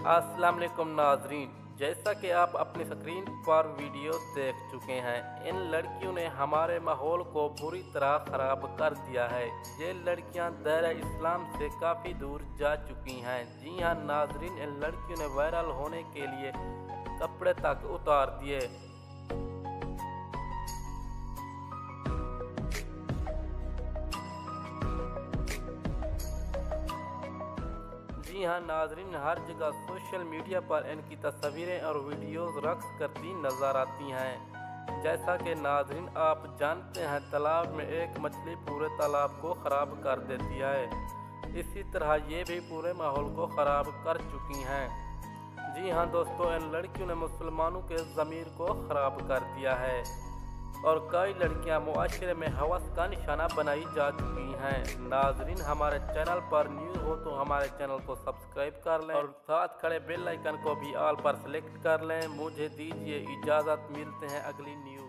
अस्सलाम वालेकुम नाजरीन, जैसा कि आप अपनी स्क्रीन पर वीडियो देख चुके हैं, इन लड़कियों ने हमारे माहौल को बुरी तरह ख़राब कर दिया है। ये लड़कियां दायरा इस्लाम से काफ़ी दूर जा चुकी हैं। जी हां नाजरीन, इन लड़कियों ने वायरल होने के लिए कपड़े तक उतार दिए। जी हाँ नाजरीन, हर जगह सोशल मीडिया पर इनकी तस्वीरें और वीडियोस रक्स करती नज़र आती हैं। जैसा कि नाजरीन आप जानते हैं, तालाब में एक मछली पूरे तालाब को ख़राब कर देती है। इसी तरह ये भी पूरे माहौल को ख़राब कर चुकी हैं। जी हाँ दोस्तों, इन लड़कियों ने मुसलमानों के ज़मीर को ख़राब कर दिया है और कई लड़कियां मुआशरे में हवस का निशाना बनाई जा चुकी हैं। नाजरीन, हमारे चैनल पर न्यू हो तो हमारे चैनल को सब्सक्राइब कर लें और साथ खड़े बेल आइकन को भी ऑल पर सेलेक्ट कर लें। मुझे दीजिए इजाज़त, मिलते हैं अगली न्यू